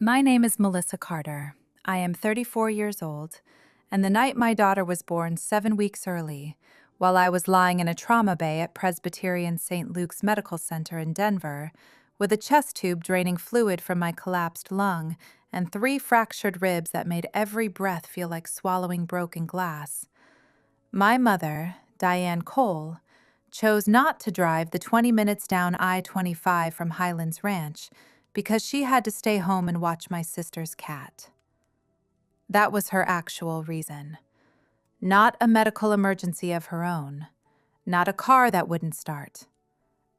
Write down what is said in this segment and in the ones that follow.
My name is Melissa Carter. I am 34 years old, and the night my daughter was born 7 weeks early, while I was lying in a trauma bay at Presbyterian St. Luke's Medical Center in Denver, with a chest tube draining fluid from my collapsed lung and 3 fractured ribs that made every breath feel like swallowing broken glass, my mother, Diane Cole, chose not to drive the 20 minutes down I-25 from Highlands Ranch because she had to stay home and watch my sister's cat. That was her actual reason. Not a medical emergency of her own. Not a car that wouldn't start.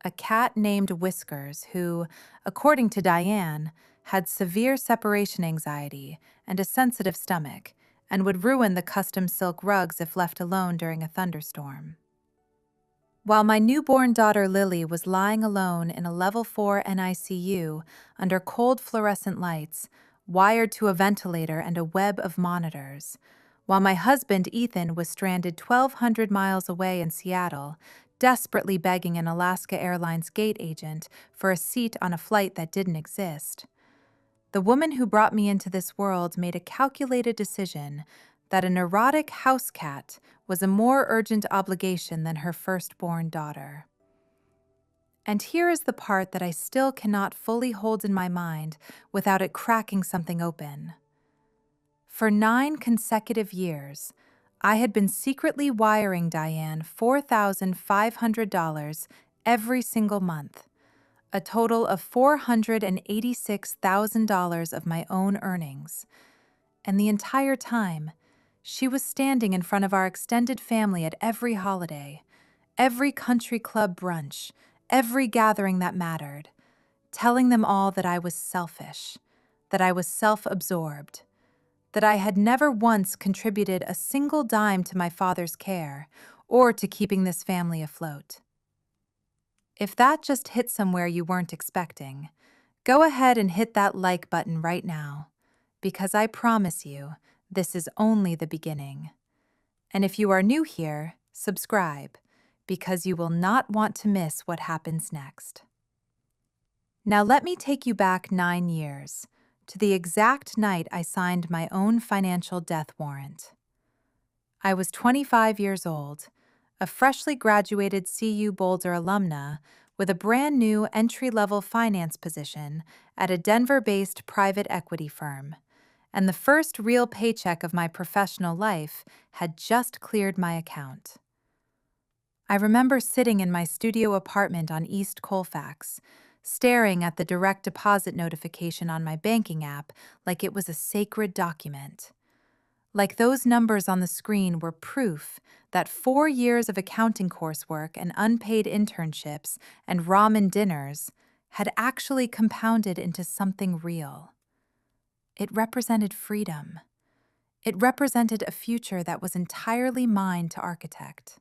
A cat named Whiskers who, according to Diane, had severe separation anxiety and a sensitive stomach and would ruin the custom silk rugs if left alone during a thunderstorm. While my newborn daughter Lily was lying alone in a level 4 NICU under cold fluorescent lights, wired to a ventilator and a web of monitors, while my husband Ethan was stranded 1,200 miles away in Seattle, desperately begging an Alaska Airlines gate agent for a seat on a flight that didn't exist, the woman who brought me into this world made a calculated decision that a neurotic house cat was a more urgent obligation than her firstborn daughter. And here is the part that I still cannot fully hold in my mind without it cracking something open. For 9 consecutive years, I had been secretly wiring Diane $4,500 every single month, a total of $486,000 of my own earnings. And the entire time, she was standing in front of our extended family at every holiday, every country club brunch, every gathering that mattered, telling them all that I was selfish, that I was self-absorbed, that I had never once contributed a single dime to my father's care or to keeping this family afloat. If that just hit somewhere you weren't expecting, go ahead and hit that like button right now, because I promise you, this is only the beginning. And if you are new here, subscribe, because you will not want to miss what happens next. Now let me take you back 9 years, to the exact night I signed my own financial death warrant. I was 25 years old, a freshly graduated CU Boulder alumna with a brand new entry-level finance position at a Denver-based private equity firm, and the first real paycheck of my professional life had just cleared my account. I remember sitting in my studio apartment on East Colfax, staring at the direct deposit notification on my banking app like it was a sacred document. Like those numbers on the screen were proof that 4 years of accounting coursework and unpaid internships and ramen dinners had actually compounded into something real. It represented freedom. It represented a future that was entirely mine to architect.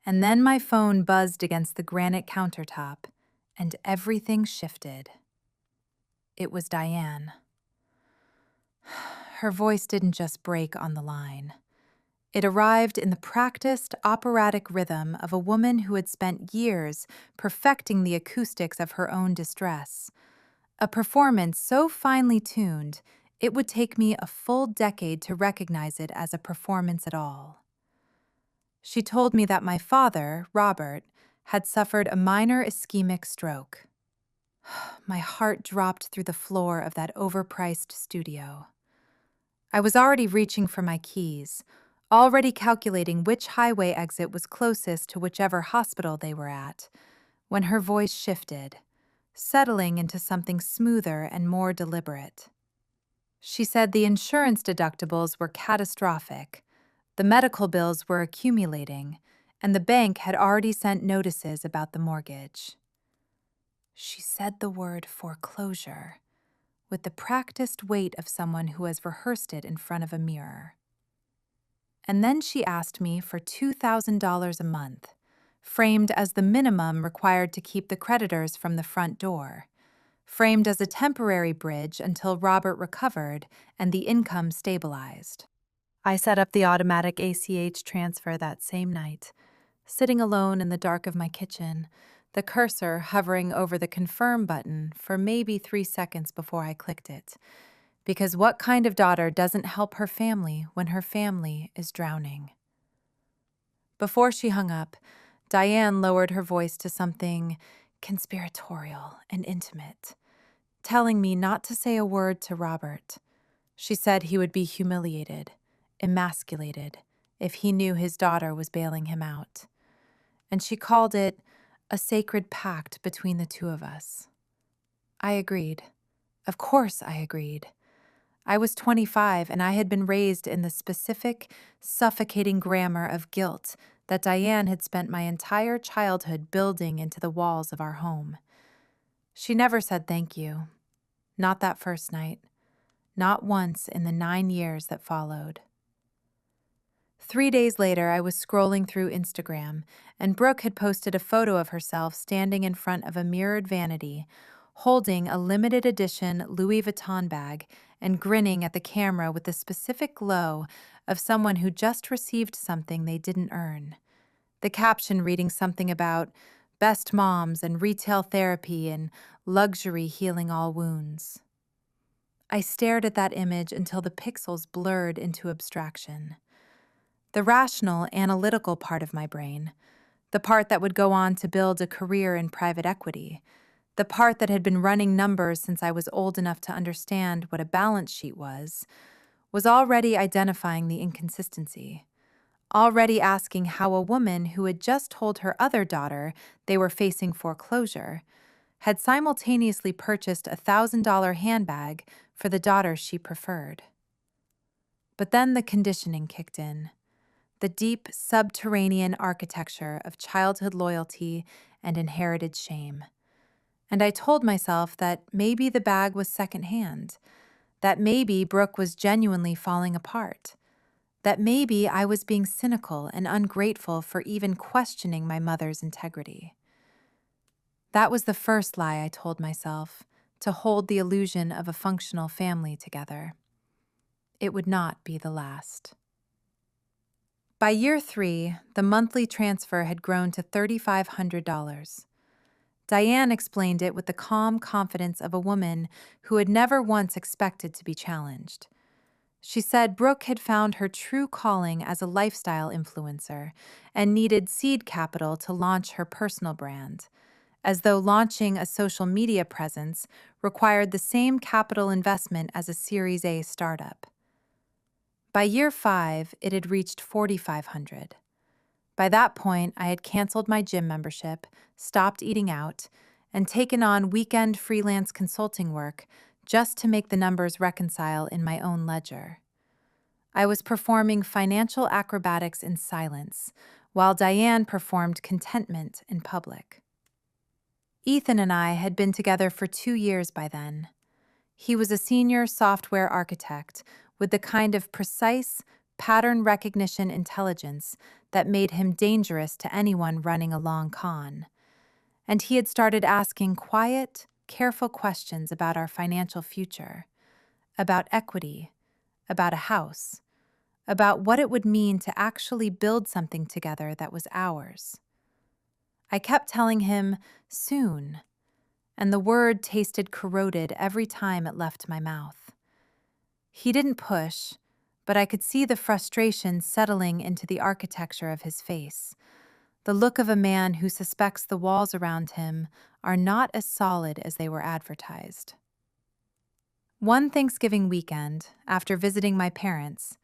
And then my phone buzzed against the granite countertop, and everything shifted. It was Diane. Her voice didn't just break on the line. It arrived in the practiced, operatic rhythm of a woman who had spent years perfecting the acoustics of her own distress, a performance so finely tuned it would take me a full decade to recognize it as a performance at all. She told me that my father, Robert, had suffered a minor ischemic stroke. My heart dropped through the floor of that overpriced studio. I was already reaching for my keys, already calculating which highway exit was closest to whichever hospital they were at, when her voice shifted, settling into something smoother and more deliberate. She said the insurance deductibles were catastrophic, the medical bills were accumulating, and the bank had already sent notices about the mortgage. She said the word foreclosure with the practiced weight of someone who has rehearsed it in front of a mirror. And then she asked me for $2,000 a month, framed as the minimum required to keep the creditors from the front door, framed as a temporary bridge until Robert recovered and the income stabilized. I set up the automatic ACH transfer that same night, sitting alone in the dark of my kitchen, the cursor hovering over the confirm button for maybe 3 seconds before I clicked it. Because what kind of daughter doesn't help her family when her family is drowning? Before she hung up, Diane lowered her voice to something conspiratorial and intimate, telling me not to say a word to Robert. She said he would be humiliated, emasculated, if he knew his daughter was bailing him out. And she called it a sacred pact between the two of us. I agreed. Of course I agreed. I was 25 and I had been raised in the specific, suffocating grammar of guilt that Diane had spent my entire childhood building into the walls of our home. She never said thank you. Not that first night. Not once in the 9 years that followed. 3 days later, I was scrolling through Instagram, and Brooke had posted a photo of herself standing in front of a mirrored vanity, holding a limited edition Louis Vuitton bag and grinning at the camera with the specific glow of someone who just received something they didn't earn. The caption reading something about best moms and retail therapy and luxury healing all wounds. I stared at that image until the pixels blurred into abstraction. The rational, analytical part of my brain, the part that would go on to build a career in private equity, the part that had been running numbers since I was old enough to understand what a balance sheet was already identifying the inconsistency, already asking how a woman who had just told her other daughter they were facing foreclosure had simultaneously purchased a $1,000 handbag for the daughter she preferred. But then the conditioning kicked in. The deep subterranean architecture of childhood loyalty and inherited shame. And I told myself that maybe the bag was secondhand, that maybe Brooke was genuinely falling apart, that maybe I was being cynical and ungrateful for even questioning my mother's integrity. That was the first lie I told myself, to hold the illusion of a functional family together. It would not be the last. By year 3, the monthly transfer had grown to $3,500. Diane explained it with the calm confidence of a woman who had never once expected to be challenged. She said Brooke had found her true calling as a lifestyle influencer and needed seed capital to launch her personal brand, as though launching a social media presence required the same capital investment as a Series A startup. By year 5, it had reached $4,500. By that point, I had canceled my gym membership, stopped eating out, and taken on weekend freelance consulting work just to make the numbers reconcile in my own ledger. I was performing financial acrobatics in silence, while Diane performed contentment in public. Ethan and I had been together for 2 years by then. He was a senior software architect with the kind of precise, pattern recognition intelligence that made him dangerous to anyone running a long con. And he had started asking quiet, careful questions about our financial future, about equity, about a house, about what it would mean to actually build something together that was ours. I kept telling him, soon, and the word tasted corroded every time it left my mouth. He didn't push, but I could see the frustration settling into the architecture of his face, the look of a man who suspects the walls around him are not as solid as they were advertised. One Thanksgiving weekend, after visiting my parents,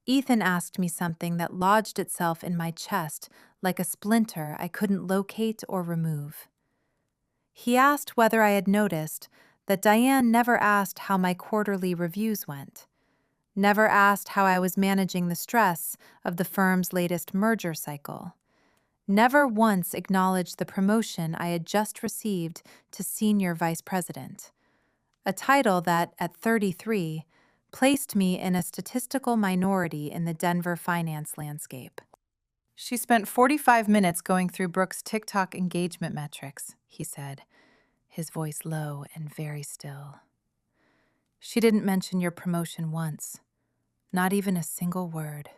Ethan asked me something that lodged itself in my chest like a splinter I couldn't locate or remove. He asked whether I had noticed that Diane never asked how my quarterly reviews went, never asked how I was managing the stress of the firm's latest merger cycle, never once acknowledged the promotion I had just received to senior vice president, a title that, at 33, placed me in a statistical minority in the Denver finance landscape. She spent 45 minutes going through Brooke's TikTok engagement metrics, he said, his voice low and very still. She didn't mention your promotion once, not even a single word.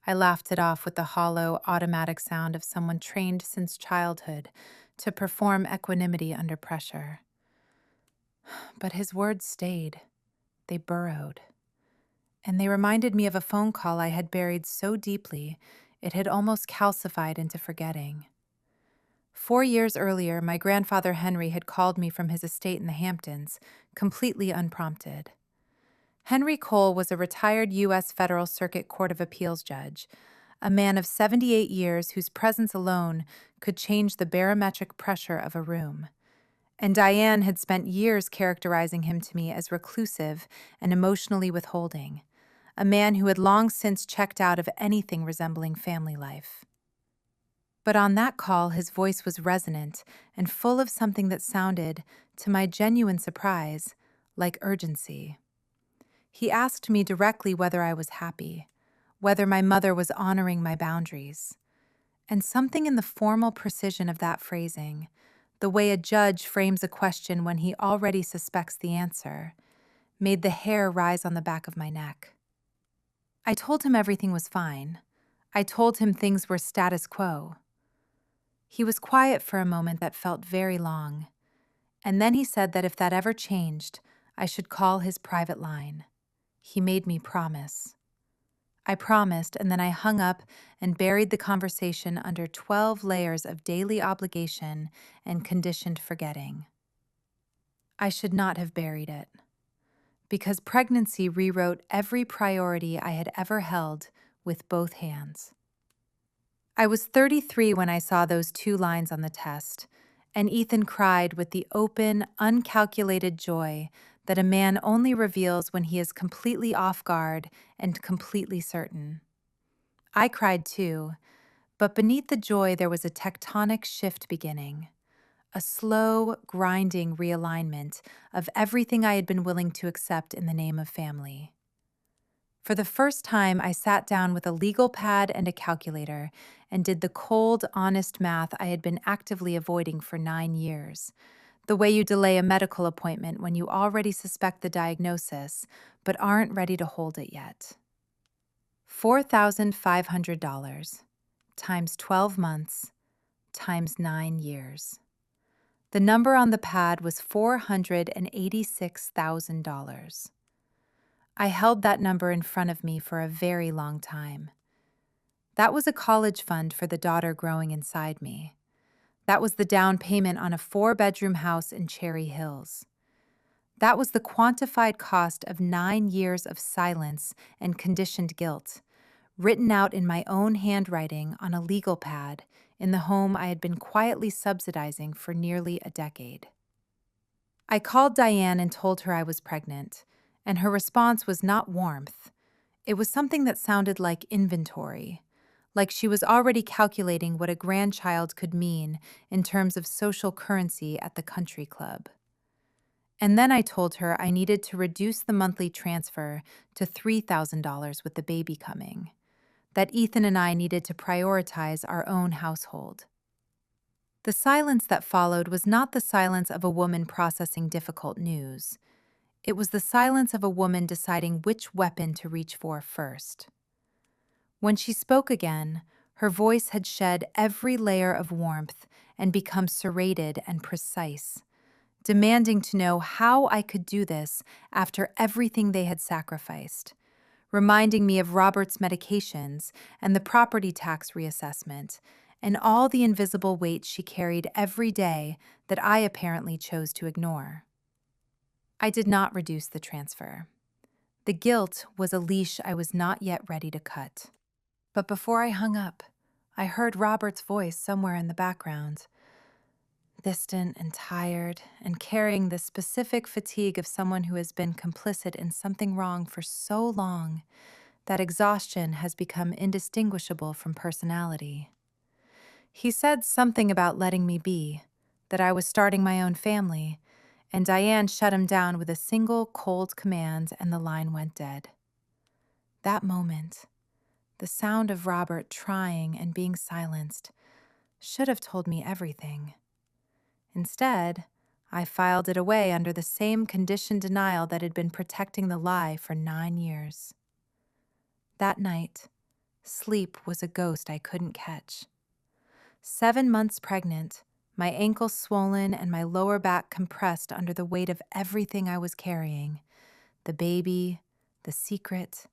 I laughed it off with the hollow, automatic sound of someone trained since childhood to perform equanimity under pressure. But his words stayed. They burrowed. And they reminded me of a phone call I had buried so deeply it had almost calcified into forgetting. 4 years earlier, my grandfather Henry had called me from his estate in the Hamptons, completely unprompted. Henry Cole was a retired U.S. Federal Circuit Court of Appeals judge, a man of 78 years whose presence alone could change the barometric pressure of a room. And Diane had spent years characterizing him to me as reclusive and emotionally withholding, a man who had long since checked out of anything resembling family life. But on that call, his voice was resonant and full of something that sounded, to my genuine surprise, like urgency. He asked me directly whether I was happy, whether my mother was honoring my boundaries. And something in the formal precision of that phrasing, the way a judge frames a question when he already suspects the answer, made the hair rise on the back of my neck. I told him everything was fine. I told him things were status quo. He was quiet for a moment that felt very long, and then he said that if that ever changed, I should call his private line. He made me promise. I promised, and then I hung up and buried the conversation under 12 layers of daily obligation and conditioned forgetting. I should not have buried it, because pregnancy rewrote every priority I had ever held with both hands. I was 33 when I saw those 2 lines on the test, and Ethan cried with the open, uncalculated joy that a man only reveals when he is completely off guard and completely certain. I cried too, but beneath the joy there was a tectonic shift beginning, a slow, grinding realignment of everything I had been willing to accept in the name of family. For the first time, I sat down with a legal pad and a calculator and did the cold, honest math I had been actively avoiding for 9 years. The way you delay a medical appointment when you already suspect the diagnosis, but aren't ready to hold it yet. $4,500 times 12 months times 9 years. The number on the pad was $486,000. I held that number in front of me for a very long time. That was a college fund for the daughter growing inside me. That was the down payment on a 4-bedroom house in Cherry Hills. That was the quantified cost of 9 years of silence and conditioned guilt, written out in my own handwriting on a legal pad in the home I had been quietly subsidizing for nearly a decade. I called Diane and told her I was pregnant, and her response was not warmth. It was something that sounded like inventory, like she was already calculating what a grandchild could mean in terms of social currency at the country club. And then I told her I needed to reduce the monthly transfer to $3,000 with the baby coming, that Ethan and I needed to prioritize our own household. The silence that followed was not the silence of a woman processing difficult news. It was the silence of a woman deciding which weapon to reach for first. When she spoke again, her voice had shed every layer of warmth and become serrated and precise, demanding to know how I could do this after everything they had sacrificed, reminding me of Robert's medications and the property tax reassessment and all the invisible weight she carried every day that I apparently chose to ignore. I did not reduce the transfer. The guilt was a leash I was not yet ready to cut. But before I hung up, I heard Robert's voice somewhere in the background, distant and tired, and carrying the specific fatigue of someone who has been complicit in something wrong for so long that exhaustion has become indistinguishable from personality. He said something about letting me be, that I was starting my own family, and Diane shut him down with a single cold command and the line went dead. That moment, the sound of Robert trying and being silenced, should have told me everything. Instead, I filed it away under the same conditioned denial that had been protecting the lie for 9 years. That night, Sleep was a ghost I couldn't catch. 7 months pregnant, my ankles swollen and my lower back compressed under the weight of everything I was carrying. The baby, the secret,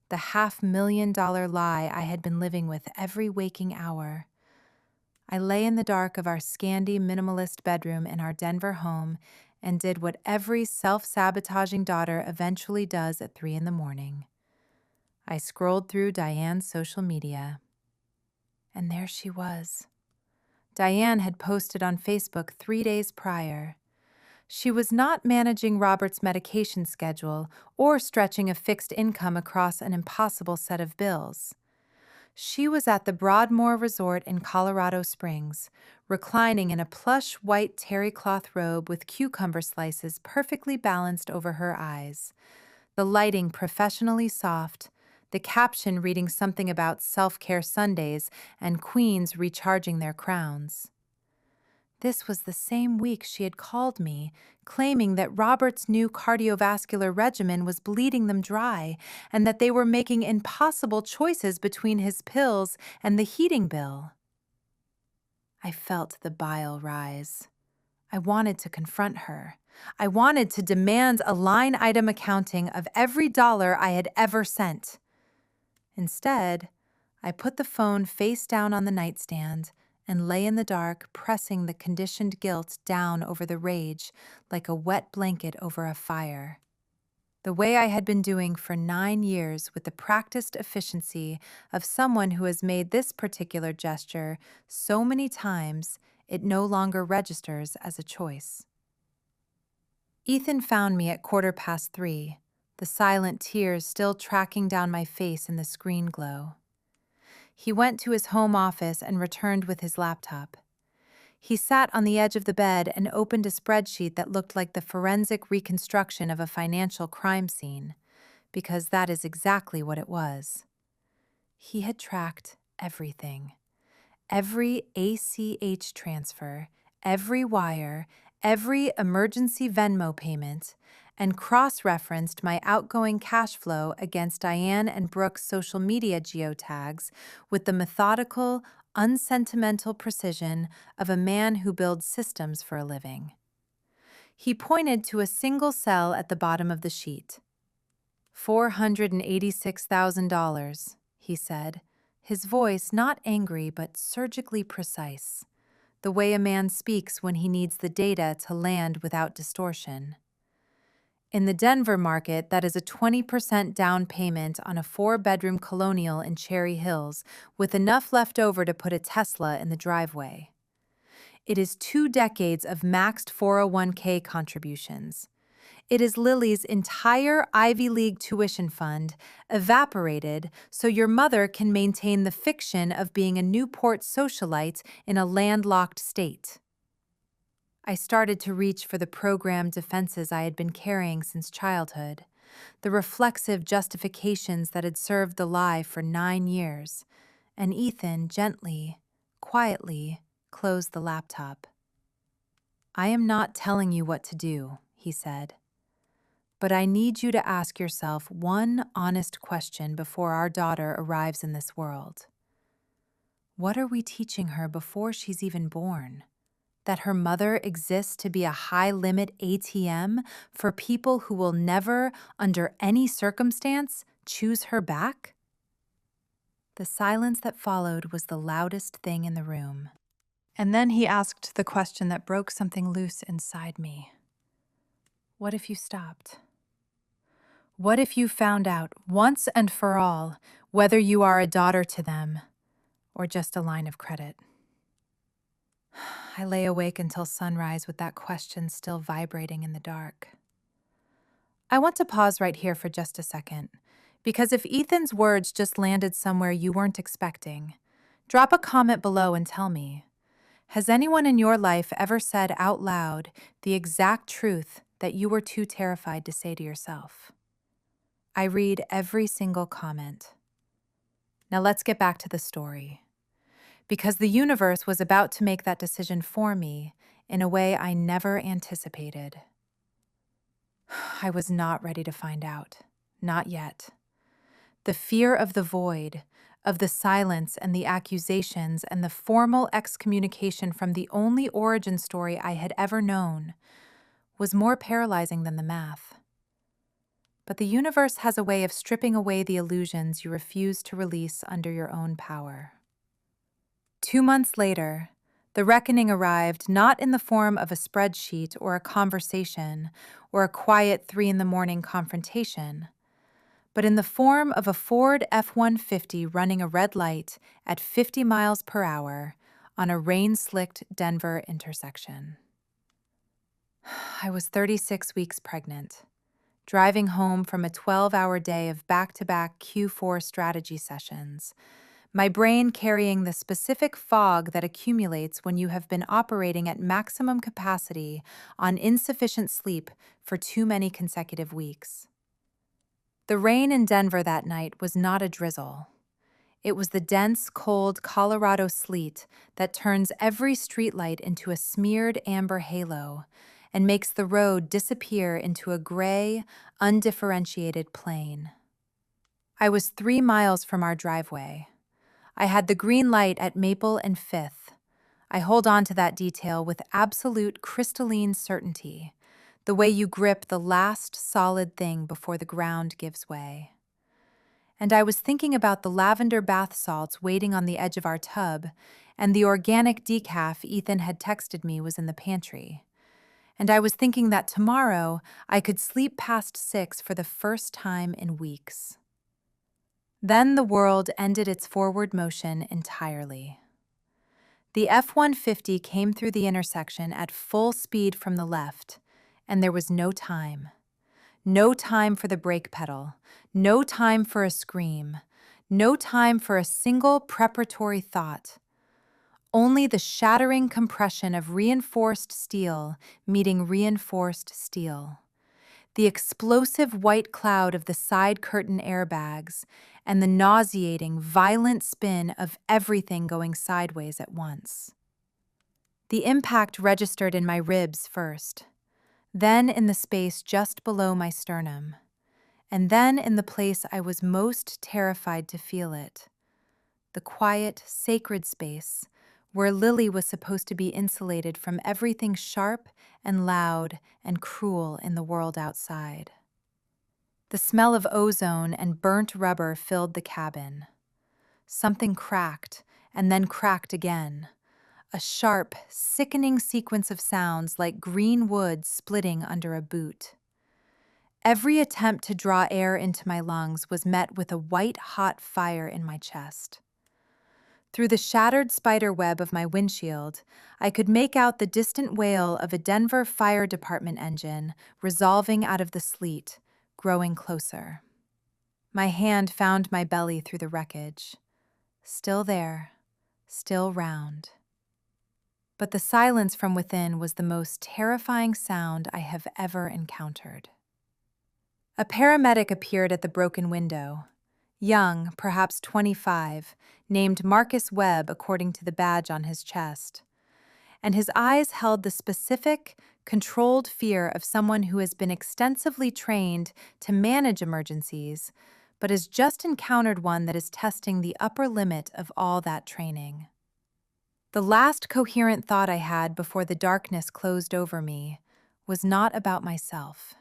the $500,000 lie I had been living with every waking hour. I lay in the dark of our Scandi minimalist bedroom in our Denver home and did what every self-sabotaging daughter eventually does at 3 in the morning. I scrolled through Diane's social media, and there she was. Diane had posted on Facebook 3 days prior. She was not managing Robert's medication schedule or stretching a fixed income across an impossible set of bills. She was at the Broadmoor Resort in Colorado Springs, reclining in a plush white terry cloth robe with cucumber slices perfectly balanced over her eyes, the lighting professionally soft, the caption reading something about self-care Sundays and queens recharging their crowns. This was the same week she had called me, claiming that Robert's new cardiovascular regimen was bleeding them dry and that they were making impossible choices between his pills and the heating bill. I felt the bile rise. I wanted to confront her. I wanted to demand a line-item accounting of every dollar I had ever sent. Instead, I put the phone face down on the nightstand and lay in the dark, pressing the conditioned guilt down over the rage like a wet blanket over a fire. The way I had been doing for 9 years with the practiced efficiency of someone who has made this particular gesture so many times it no longer registers as a choice. Ethan found me at 3:15, the silent tears still tracking down my face in the screen glow. He went to his home office and returned with his laptop. He sat on the edge of the bed and opened a spreadsheet that looked like the forensic reconstruction of a financial crime scene, because that is exactly what it was. He had tracked everything. Every ACH transfer, every wire, every emergency Venmo payment, and cross-referenced my outgoing cash flow against Diane and Brooke's social media geotags with the methodical, unsentimental precision of a man who builds systems for a living. He pointed to a single cell at the bottom of the sheet. $486,000, he said, his voice not angry but surgically precise, the way a man speaks when he needs the data to land without distortion. In the Denver market, that is a 20% down payment on a 4-bedroom colonial in Cherry Hills with enough left over to put a Tesla in the driveway. It is 2 decades of maxed 401k contributions. It is Lily's entire Ivy League tuition fund, evaporated so your mother can maintain the fiction of being a Newport socialite in a landlocked state. I started to reach for the programmed defenses I had been carrying since childhood, the reflexive justifications that had served the lie for 9 years, and Ethan gently, quietly closed the laptop. "I am not telling you what to do," he said. "But I need you to ask yourself one honest question before our daughter arrives in this world. What are we teaching her before she's even born? That her mother exists to be a high-limit ATM for people who will never, under any circumstance, choose her back?" The silence that followed was the loudest thing in the room. And then he asked the question that broke something loose inside me. What if you stopped? What if you found out, once and for all, whether you are a daughter to them or just a line of credit? I lay awake until sunrise with that question still vibrating in the dark. I want to pause right here for just a second, because if Ethan's words just landed somewhere you weren't expecting, drop a comment below and tell me. Has anyone in your life ever said out loud the exact truth that you were too terrified to say to yourself? I read every single comment. Now let's get back to the story. Because the universe was about to make that decision for me in a way I never anticipated. I was not ready to find out. Not yet. The fear of the void, of the silence and the accusations and the formal excommunication from the only origin story I had ever known, was more paralyzing than the math. But the universe has a way of stripping away the illusions you refuse to release under your own power. 2 months later, the reckoning arrived not in the form of a spreadsheet or a conversation or a quiet 3 a.m. confrontation, but in the form of a Ford F-150 running a red light at 50 miles per hour on a rain-slicked Denver intersection. I was 36 weeks pregnant, driving home from a 12-hour day of back-to-back Q4 strategy sessions, my brain carrying the specific fog that accumulates when you have been operating at maximum capacity on insufficient sleep for too many consecutive weeks. The rain in Denver that night was not a drizzle. It was the dense, cold Colorado sleet that turns every streetlight into a smeared amber halo and makes the road disappear into a gray, undifferentiated plain. I was 3 miles from our driveway. I had the green light at Maple and Fifth. I hold on to that detail with absolute crystalline certainty, the way you grip the last solid thing before the ground gives way. And I was thinking about the lavender bath salts waiting on the edge of our tub, and the organic decaf Ethan had texted me was in the pantry. And I was thinking that tomorrow I could sleep past 6 for the first time in weeks. Then the world ended its forward motion entirely. The F-150 came through the intersection at full speed from the left, and there was no time. No time for the brake pedal, no time for a scream, no time for a single preparatory thought. Only the shattering compression of reinforced steel meeting reinforced steel. The explosive white cloud of the side curtain airbags, and the nauseating, violent spin of everything going sideways at once. The impact registered in my ribs first, then in the space just below my sternum, and then in the place I was most terrified to feel it, the quiet, sacred space where Lily was supposed to be insulated from everything sharp and loud and cruel in the world outside. The smell of ozone and burnt rubber filled the cabin. Something cracked, and then cracked again. A sharp, sickening sequence of sounds like green wood splitting under a boot. Every attempt to draw air into my lungs was met with a white-hot fire in my chest. Through the shattered spider web of my windshield, I could make out the distant wail of a Denver Fire Department engine resolving out of the sleet, growing closer. My hand found my belly through the wreckage. Still there, still round. But the silence from within was the most terrifying sound I have ever encountered. A paramedic appeared at the broken window. Young, perhaps 25, named Marcus Webb according to the badge on his chest. And his eyes held the specific, controlled fear of someone who has been extensively trained to manage emergencies, but has just encountered one that is testing the upper limit of all that training. The last coherent thought I had before the darkness closed over me was not about myself.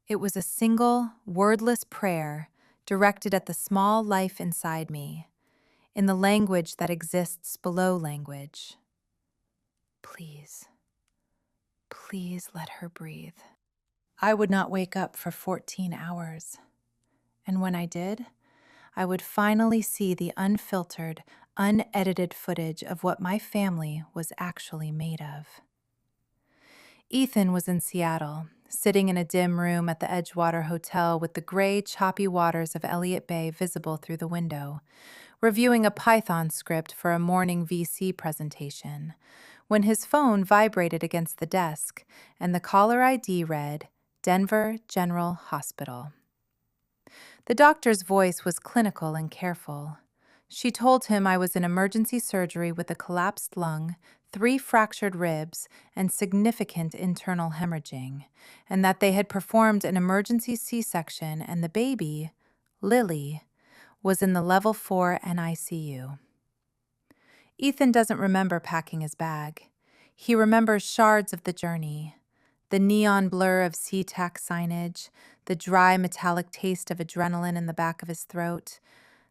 It was a single, wordless prayer directed at the small life inside me, in the language that exists below language. Please, please let her breathe. I would not wake up for 14 hours. And when I did, I would finally see the unfiltered, unedited footage of what my family was actually made of. Ethan was in Seattle, sitting in a dim room at the Edgewater Hotel with the gray, choppy waters of Elliott Bay visible through the window, reviewing a Python script for a morning VC presentation, when his phone vibrated against the desk and the caller ID read, Denver General Hospital. The doctor's voice was clinical and careful. She told him I was in emergency surgery with a collapsed lung, 3 fractured ribs, and significant internal hemorrhaging, and that they had performed an emergency C-section and the baby, Lily, was in the level 4 NICU. Ethan doesn't remember packing his bag. He remembers shards of the journey, the neon blur of SeaTac signage, the dry metallic taste of adrenaline in the back of his throat,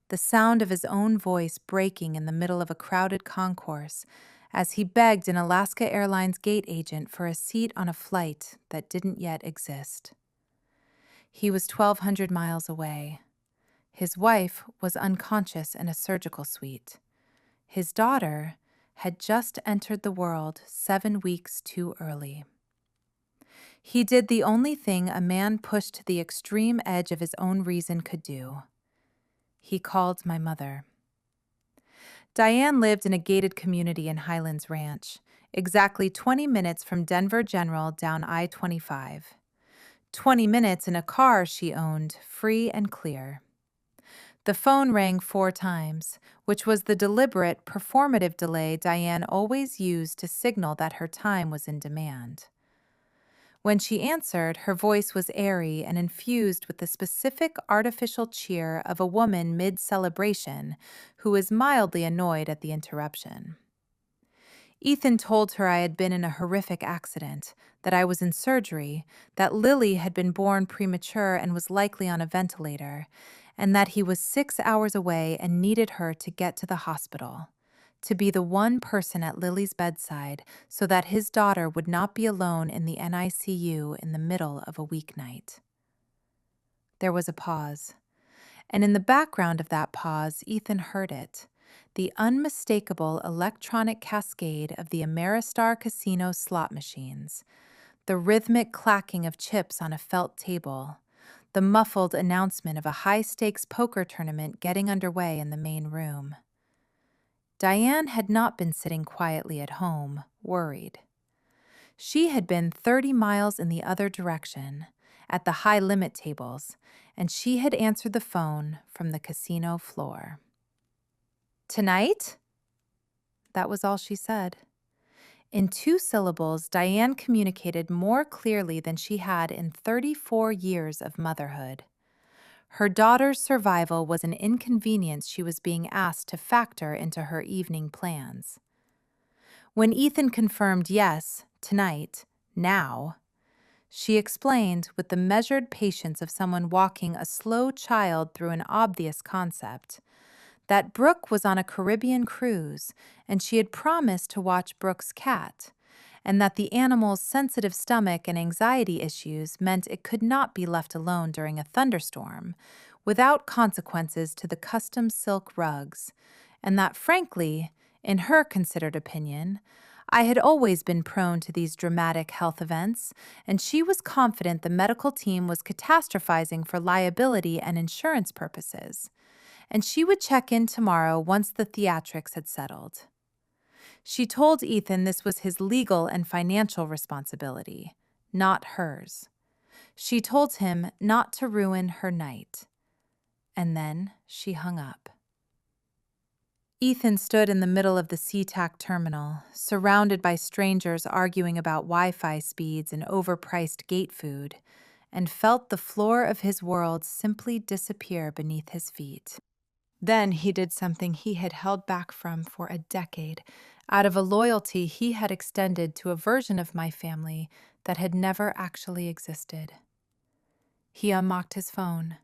the sound of his own voice breaking in the middle of a crowded concourse as he begged an Alaska Airlines gate agent for a seat on a flight that didn't yet exist. He was 1,200 miles away. His wife was unconscious in a surgical suite. His daughter had just entered the world 7 weeks too early. He did the only thing a man pushed to the extreme edge of his own reason could do. He called my mother. Diane lived in a gated community in Highlands Ranch, exactly 20 minutes from Denver General down I-25. 20 minutes in a car she owned, free and clear. The phone rang 4 times, which was the deliberate, performative delay Diane always used to signal that her time was in demand. When she answered, her voice was airy and infused with the specific artificial cheer of a woman mid-celebration who is mildly annoyed at the interruption. Ethan told her I had been in a horrific accident, that I was in surgery, that Lily had been born premature and was likely on a ventilator, and that he was 6 hours away and needed her to get to the hospital, to be the one person at Lily's bedside so that his daughter would not be alone in the NICU in the middle of a weeknight. There was a pause, and in the background of that pause, Ethan heard it, the unmistakable electronic cascade of the Ameristar Casino slot machines, the rhythmic clacking of chips on a felt table, the muffled announcement of a high-stakes poker tournament getting underway in the main room. Diane had not been sitting quietly at home, worried. She had been 30 miles in the other direction, at the high-limit tables, and she had answered the phone from the casino floor. "Tonight?" That was all she said. In 2 syllables, Diane communicated more clearly than she had in 34 years of motherhood. Her daughter's survival was an inconvenience she was being asked to factor into her evening plans. When Ethan confirmed yes, tonight, now, she explained with the measured patience of someone walking a slow child through an obvious concept that Brooke was on a Caribbean cruise and she had promised to watch Brooke's cat, and that the animal's sensitive stomach and anxiety issues meant it could not be left alone during a thunderstorm, without consequences to the custom silk rugs, and that, frankly, in her considered opinion, I had always been prone to these dramatic health events, and she was confident the medical team was catastrophizing for liability and insurance purposes, and she would check in tomorrow once the theatrics had settled. She told Ethan this was his legal and financial responsibility, not hers. She told him not to ruin her night. And then she hung up. Ethan stood in the middle of the SeaTac terminal, surrounded by strangers arguing about Wi-Fi speeds and overpriced gate food, and felt the floor of his world simply disappear beneath his feet. Then he did something he had held back from for a decade, out of a loyalty he had extended to a version of my family that had never actually existed. He unlocked his phone,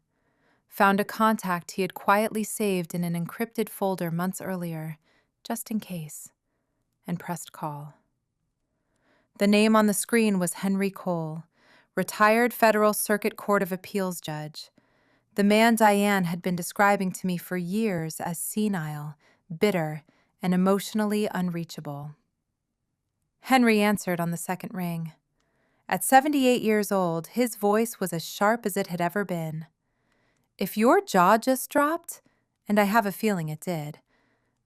found a contact he had quietly saved in an encrypted folder months earlier, just in case, and pressed call. The name on the screen was Henry Cole, retired Federal Circuit Court of Appeals judge, the man Diane had been describing to me for years as senile, bitter, and emotionally unreachable. Henry answered on the second ring. At 78 years old, his voice was as sharp as it had ever been. "If your jaw just dropped, and I have a feeling it did,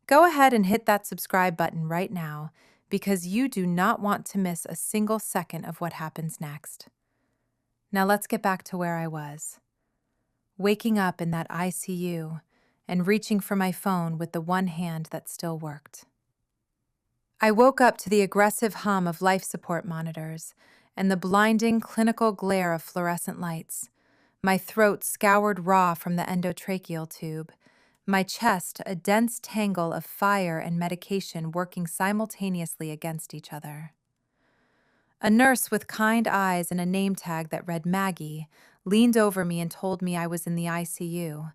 go ahead and hit that subscribe button right now, because you do not want to miss a single second of what happens next. Now let's get back to where I was. Waking up in that ICU and reaching for my phone with the one hand that still worked. I woke up to the aggressive hum of life support monitors and the blinding clinical glare of fluorescent lights. my throat scoured raw from the endotracheal tube, my chest a dense tangle of fire and medication working simultaneously against each other. A nurse with kind eyes and a name tag that read Maggie leaned over me and told me I was in the ICU,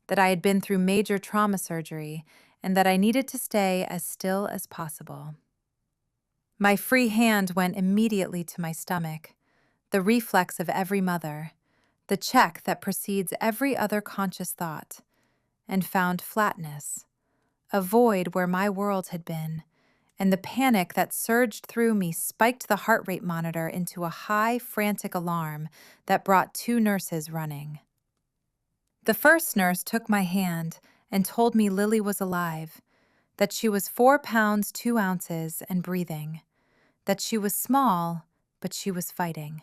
that I had been through major trauma surgery, and that I needed to stay as still as possible. My free hand went immediately to my stomach, the reflex of every mother, the check that precedes every other conscious thought, and found flatness, a void where my world had been, and the panic that surged through me spiked the heart rate monitor into a high, frantic alarm that brought 2 nurses running. The first nurse took my hand and told me Lily was alive, that she was 4 pounds 2 ounces and breathing, that she was small, but she was fighting.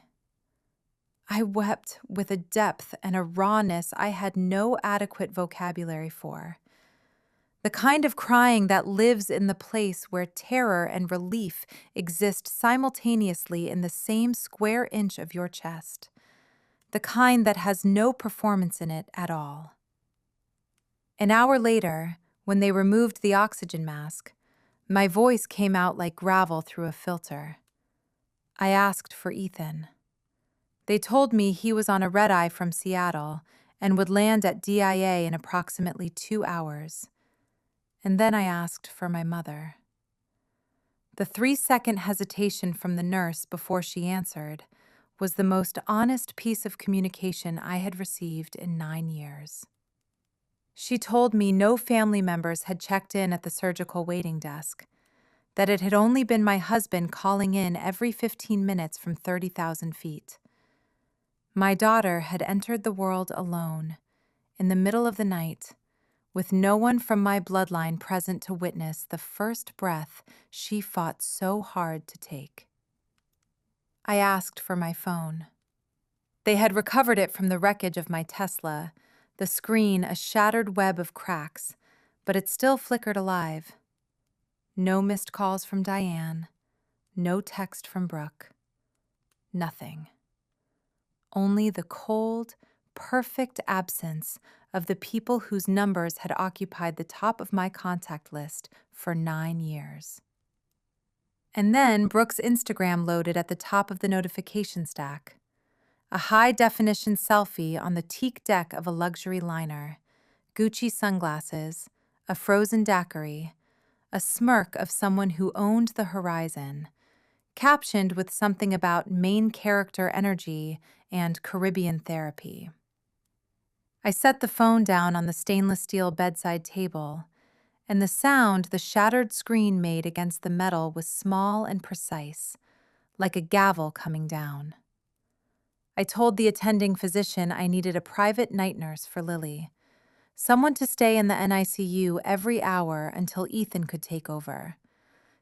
I wept with a depth and a rawness I had no adequate vocabulary for. The kind of crying that lives in the place where terror and relief exist simultaneously in the same square inch of your chest. The kind that has no performance in it at all. An hour later, when they removed the oxygen mask, my voice came out like gravel through a filter. I asked for Ethan. They told me he was on a red-eye from Seattle and would land at DIA in approximately 2 hours. And then I asked for my mother. The 3-second hesitation from the nurse before she answered was the most honest piece of communication I had received in 9 years. She told me no family members had checked in at the surgical waiting desk, that it had only been my husband calling in every 15 minutes from 30,000 feet. My daughter had entered the world alone, in the middle of the night, with no one from my bloodline present to witness the first breath she fought so hard to take. I asked for my phone. They had recovered it from the wreckage of my Tesla, the screen a shattered web of cracks, but it still flickered alive. No missed calls from Diane, no text from Brooke. Nothing. Only the cold, perfect absence of the people whose numbers had occupied the top of my contact list for 9 years. And then Brooke's Instagram loaded at the top of the notification stack. A high-definition selfie on the teak deck of a luxury liner, Gucci sunglasses, a frozen daiquiri, a smirk of someone who owned the horizon, captioned with something about main character energy and Caribbean therapy. I set the phone down on the stainless steel bedside table, and the sound the shattered screen made against the metal was small and precise, like a gavel coming down. I told the attending physician I needed a private night nurse for Lily, someone to stay in the NICU every hour until Ethan could take over.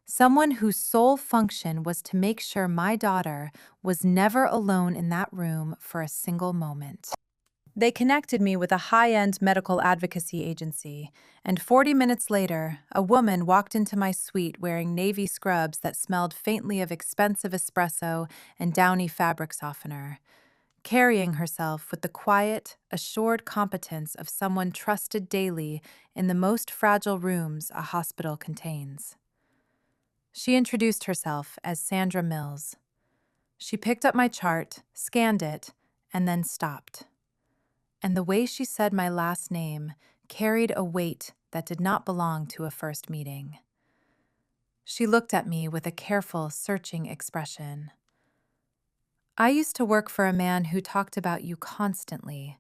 Someone whose sole function was to make sure my daughter was never alone in that room for a single moment. They connected me with a high-end medical advocacy agency, and 40 minutes later, a woman walked into my suite wearing navy scrubs that smelled faintly of expensive espresso and downy fabric softener, carrying herself with the quiet, assured competence of someone trusted daily in the most fragile rooms a hospital contains. She introduced herself as Sandra Mills. She picked up my chart, scanned it, and then stopped. And the way she said my last name carried a weight that did not belong to a first meeting. She looked at me with a careful, searching expression. "I used to work for a man who talked about you constantly,"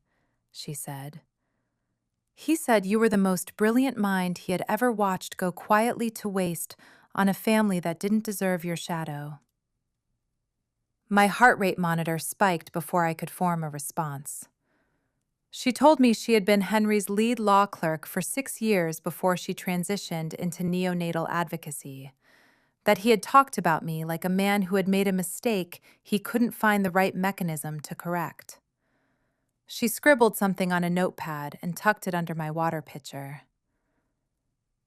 she said. "He said you were the most brilliant mind he had ever watched go quietly to waste on a family that didn't deserve your shadow." My heart rate monitor spiked before I could form a response. She told me she had been Henry's lead law clerk for 6 years before she transitioned into neonatal advocacy, that he had talked about me like a man who had made a mistake he couldn't find the right mechanism to correct. She scribbled something on a notepad and tucked it under my water pitcher.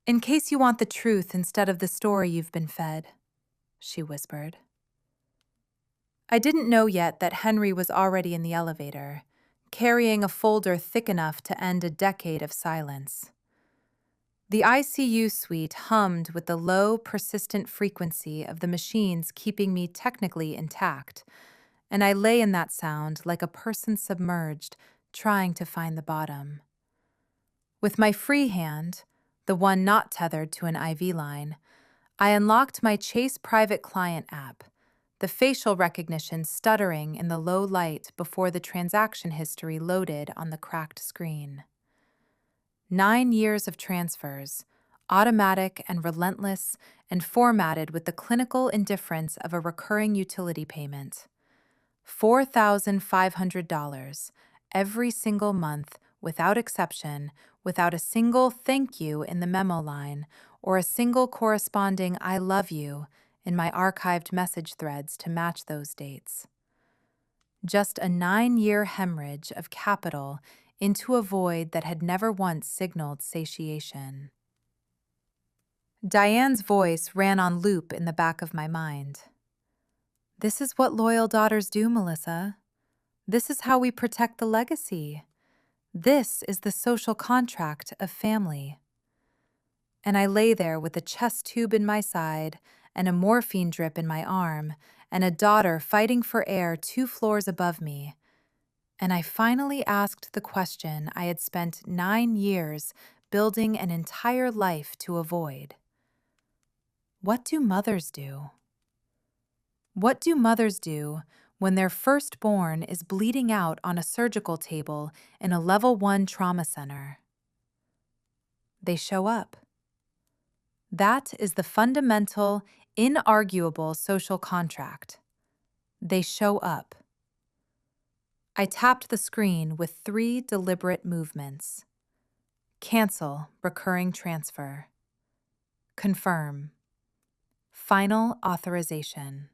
"In case you want the truth instead of the story you've been fed," she whispered. I didn't know yet that Henry was already in the elevator, carrying a folder thick enough to end a decade of silence. The ICU suite hummed with the low, persistent frequency of the machines keeping me technically intact, and I lay in that sound like a person submerged, trying to find the bottom. With my free hand, the one not tethered to an IV line, I unlocked my Chase Private Client app, the facial recognition stuttering in the low light before the transaction history loaded on the cracked screen. 9 years of transfers, automatic and relentless and formatted with the clinical indifference of a recurring utility payment. $4,500 every single month, without exception, without a single thank you in the memo line or a single corresponding I love you in my archived message threads to match those dates. Just a 9-year hemorrhage of capital into a void that had never once signaled satiation. Diane's voice ran on loop in the back of my mind. This is what loyal daughters do, Melissa. This is how we protect the legacy. This is the social contract of family. And I lay there with a chest tube in my side and a morphine drip in my arm and a daughter fighting for air 2 floors above me. And I finally asked the question I had spent 9 years building an entire life to avoid. What do mothers do? What do mothers do when their firstborn is bleeding out on a surgical table in a level 1 trauma center? They show up. That is the fundamental, inarguable social contract. They show up. I tapped the screen with 3 deliberate movements. Cancel recurring transfer. Confirm. Final authorization.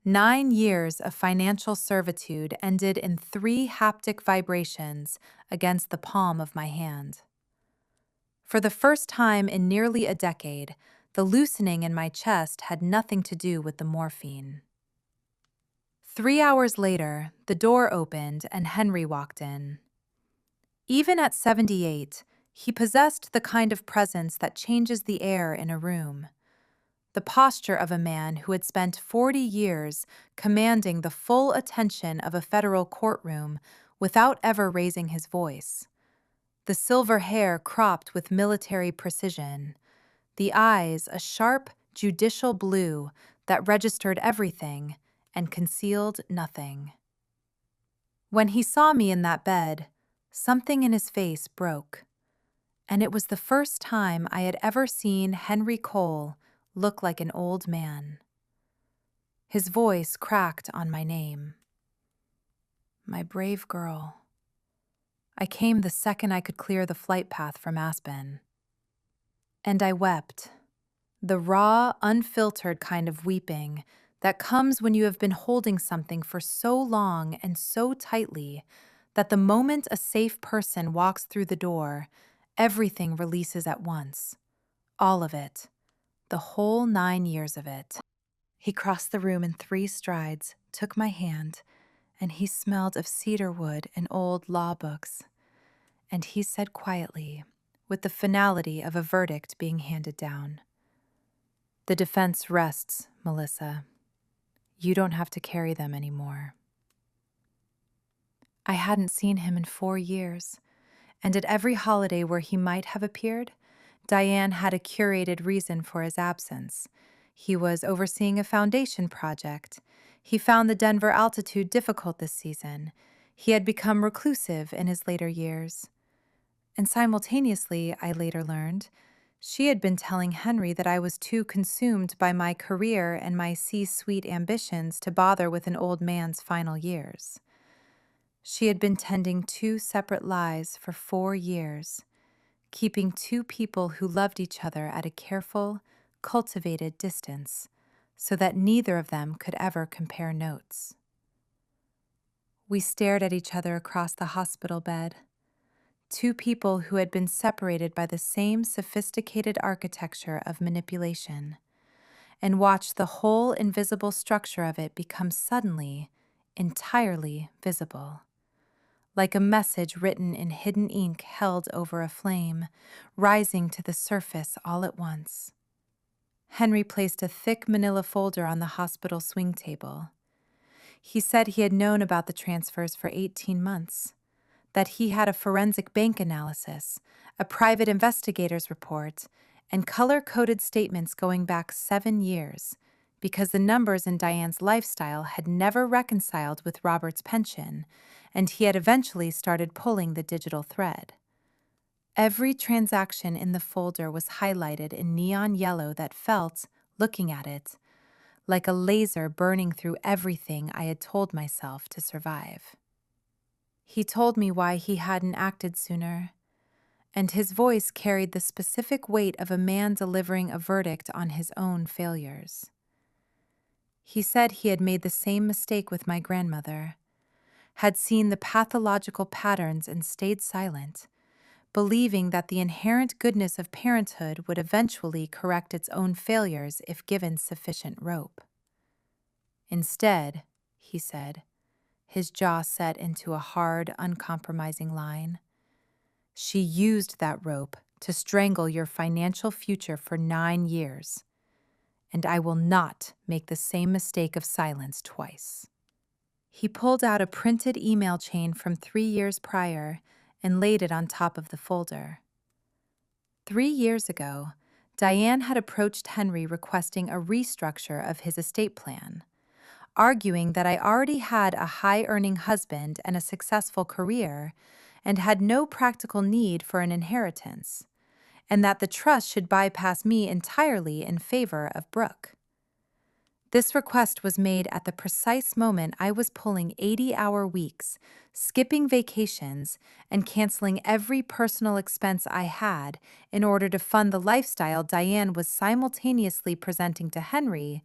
9 years of financial servitude ended in 3 haptic vibrations against the palm of my hand. For the first time in nearly a decade, the loosening in my chest had nothing to do with the morphine. 3 hours later, the door opened and Henry walked in. Even at 78, he possessed the kind of presence that changes the air in a room. The posture of a man who had spent 40 years commanding the full attention of a federal courtroom without ever raising his voice. The silver hair cropped with military precision, the eyes a sharp, judicial blue that registered everything and concealed nothing. When he saw me in that bed, something in his face broke, and it was the first time I had ever seen Henry Cole look like an old man. His voice cracked on my name. My brave girl. I came the second I could clear the flight path from Aspen. And I wept, the raw, unfiltered kind of weeping that comes when you have been holding something for so long and so tightly that the moment a safe person walks through the door, everything releases at once. All of it. The whole 9 years of it. He crossed the room in 3 strides, took my hand, and he smelled of cedar wood and old law books. And he said quietly, with the finality of a verdict being handed down, "The defense rests, Melissa. You don't have to carry them anymore." I hadn't seen him in 4 years, and at every holiday where he might have appeared, Diane had a curated reason for his absence. He was overseeing a foundation project. He found the Denver altitude difficult this season. He had become reclusive in his later years. And simultaneously, I later learned, she had been telling Henry that I was too consumed by my career and my C-suite ambitions to bother with an old man's final years. She had been tending 2 separate lies for 4 years, keeping 2 people who loved each other at a careful, cultivated distance, so that neither of them could ever compare notes. We stared at each other across the hospital bed, 2 people who had been separated by the same sophisticated architecture of manipulation, and watched the whole invisible structure of it become suddenly, entirely visible. like a message written in hidden ink held over a flame, rising to the surface all at once. Henry placed a thick manila folder on the hospital swing table. He said he had known about the transfers for 18 months, that he had a forensic bank analysis, a private investigator's report, and color-coded statements going back 7 years, because the numbers in Diane's lifestyle had never reconciled with Robert's pension, and he had eventually started pulling the digital thread. Every transaction in the folder was highlighted in neon yellow that felt, looking at it, like a laser burning through everything I had told myself to survive. He told me why he hadn't acted sooner, and his voice carried the specific weight of a man delivering a verdict on his own failures. He said he had made the same mistake with my grandmother, had seen the pathological patterns and stayed silent, believing that the inherent goodness of parenthood would eventually correct its own failures if given sufficient rope. Instead, he said, his jaw set into a hard, uncompromising line, she used that rope to strangle your financial future for 9 years, and I will not make the same mistake of silence twice. He pulled out a printed email chain from 3 years prior and laid it on top of the folder. 3 years ago, Diane had approached Henry requesting a restructure of his estate plan, arguing that I already had a high-earning husband and a successful career and had no practical need for an inheritance, and that the trust should bypass me entirely in favor of Brooke. This request was made at the precise moment I was pulling 80-hour weeks, skipping vacations, and canceling every personal expense I had in order to fund the lifestyle Diane was simultaneously presenting to Henry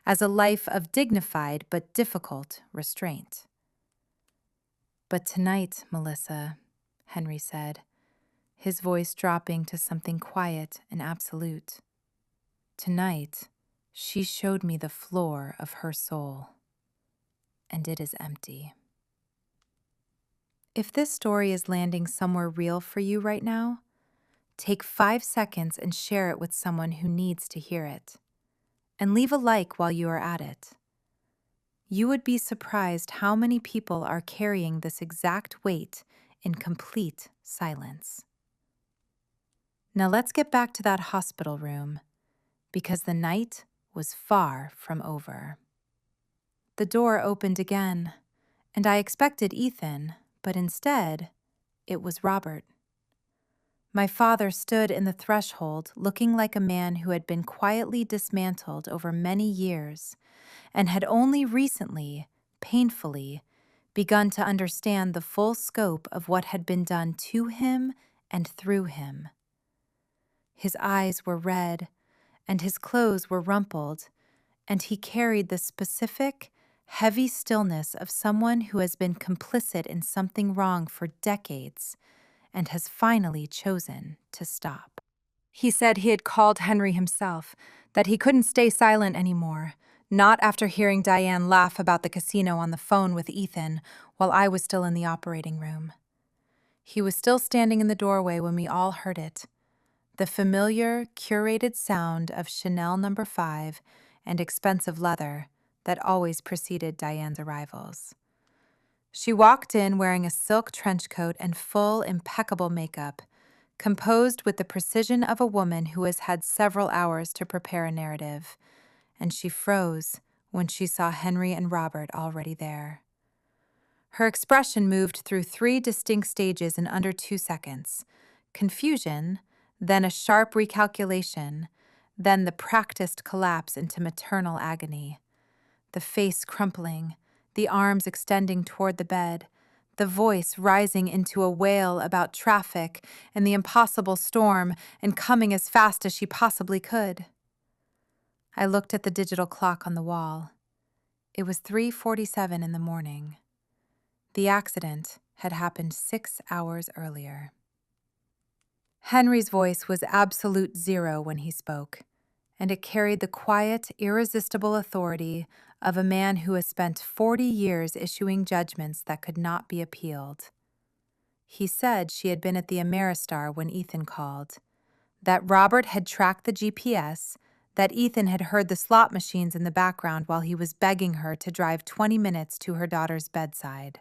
as a life of dignified but difficult restraint. But tonight, Melissa, Henry said, his voice dropping to something quiet and absolute. Tonight, she showed me the floor of her soul, and it is empty. If this story is landing somewhere real for you right now, take 5 seconds and share it with someone who needs to hear it, and leave a like while you are at it. You would be surprised how many people are carrying this exact weight in complete silence. Now let's get back to that hospital room, because the night was far from over. The door opened again, and I expected Ethan, but instead, it was Robert. My father stood in the threshold looking like a man who had been quietly dismantled over many years and had only recently, painfully, begun to understand the full scope of what had been done to him and through him. His eyes were red, and his clothes were rumpled, and he carried the specific, heavy stillness of someone who has been complicit in something wrong for decades and has finally chosen to stop. He said he had called Henry himself, that he couldn't stay silent anymore, not after hearing Diane laugh about the casino on the phone with Ethan while I was still in the operating room. He was still standing in the doorway when we all heard it, the familiar, curated sound of Chanel No. 5 and expensive leather that always preceded Diane's arrivals. She walked in wearing a silk trench coat and full, impeccable makeup, composed with the precision of a woman who has had several hours to prepare a narrative, and she froze when she saw Henry and Robert already there. Her expression moved through 3 distinct stages in under 2 seconds: confusion, then a sharp recalculation, then the practiced collapse into maternal agony. The face crumpling, the arms extending toward the bed, the voice rising into a wail about traffic and the impossible storm and coming as fast as she possibly could. I looked at the digital clock on the wall. It was 3:47 in the morning. The accident had happened 6 hours earlier. Henry's voice was absolute zero when he spoke, and it carried the quiet, irresistible authority of a man who has spent 40 years issuing judgments that could not be appealed. He said she had been at the Ameristar when Ethan called, that Robert had tracked the GPS, that Ethan had heard the slot machines in the background while he was begging her to drive 20 minutes to her daughter's bedside.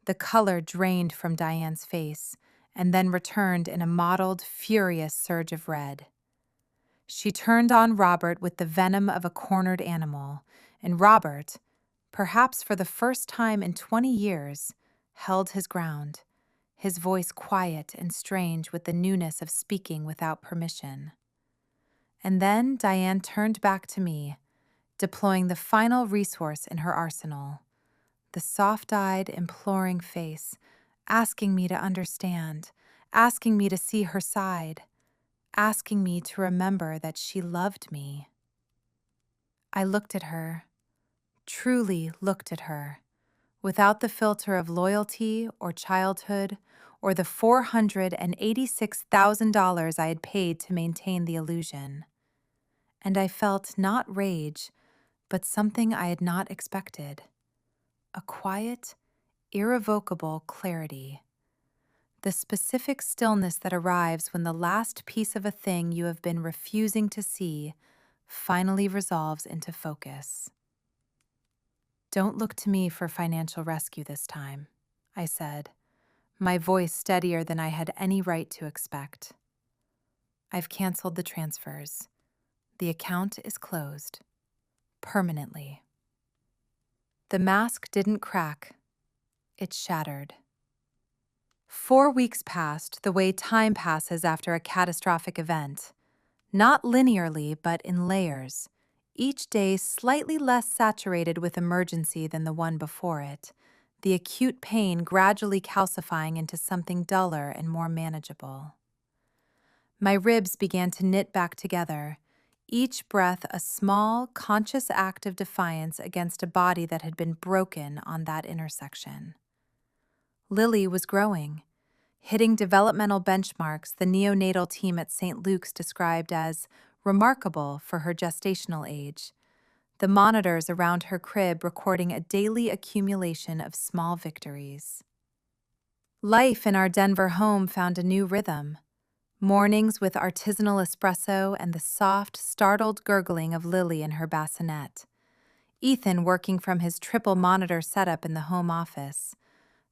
The color drained from Diane's face and then returned in a mottled, furious surge of red. She turned on Robert with the venom of a cornered animal, and Robert, perhaps for the first time in 20 years, held his ground, his voice quiet and strange with the newness of speaking without permission. And then Diane turned back to me, deploying the final resource in her arsenal, the soft-eyed, imploring face, asking me to understand, asking me to see her side, asking me to remember that she loved me. I looked at her, truly looked at her, without the filter of loyalty or childhood or the $486,000 I had paid to maintain the illusion. And I felt not rage, but something I had not expected. A quiet, irrevocable clarity. The specific stillness that arrives when the last piece of a thing you have been refusing to see finally resolves into focus. "Don't look to me for financial rescue this time," I said, my voice steadier than I had any right to expect. "I've canceled the transfers. The account is closed. Permanently." The mask didn't crack. It shattered. 4 weeks passed the way time passes after a catastrophic event. Not linearly, but in layers, each day slightly less saturated with emergency than the one before it, the acute pain gradually calcifying into something duller and more manageable. My ribs began to knit back together, each breath a small, conscious act of defiance against a body that had been broken on that intersection. Lily was growing, hitting developmental benchmarks the neonatal team at St. Luke's described as remarkable for her gestational age, the monitors around her crib recording a daily accumulation of small victories. Life in our Denver home found a new rhythm. Mornings with artisanal espresso and the soft, startled gurgling of Lily in her bassinet. Ethan working from his triple monitor setup in the home office.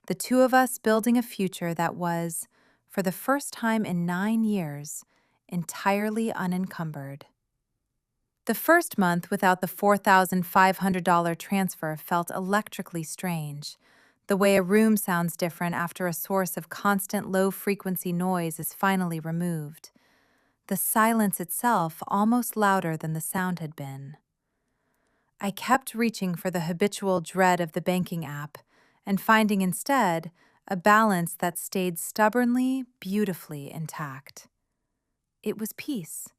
The two of us building a future that was, for the first time in 9 years, entirely unencumbered. The first month without the $4,500 transfer felt electrically strange, the way a room sounds different after a source of constant low-frequency noise is finally removed. The silence itself almost louder than the sound had been. I kept reaching for the habitual dread of the banking app, and finding instead a balance that stayed stubbornly, beautifully intact. It was peace,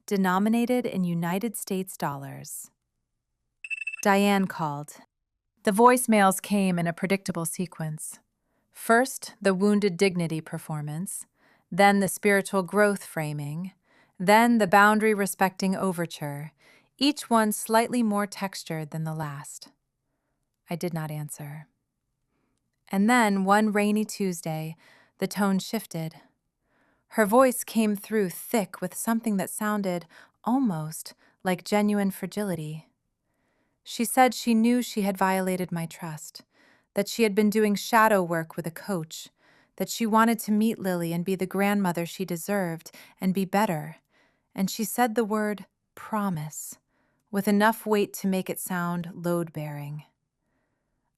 denominated in United States dollars. Diane called. The voicemails came in a predictable sequence. First, the wounded dignity performance, then the spiritual growth framing, then the boundary-respecting overture, each one slightly more textured than the last. I did not answer. And then, one rainy Tuesday, the tone shifted. Her voice came through thick with something that sounded almost like genuine fragility. She said she knew she had violated my trust, that she had been doing shadow work with a coach, that she wanted to meet Lily and be the grandmother she deserved and be better. And she said the word promise, with enough weight to make it sound load-bearing.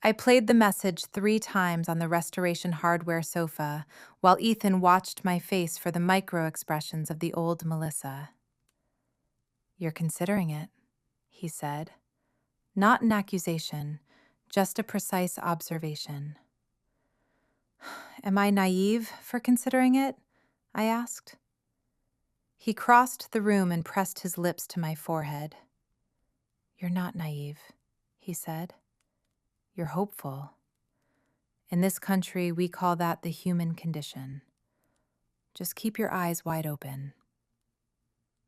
I played the message 3 times on the restoration hardware sofa while Ethan watched my face for the micro-expressions of the old Melissa. "You're considering it," he said. Not an accusation, just a precise observation. "Am I naive for considering it?" I asked. He crossed the room and pressed his lips to my forehead. "You're not naive," he said. "You're hopeful. In this country, we call that the human condition. Just keep your eyes wide open."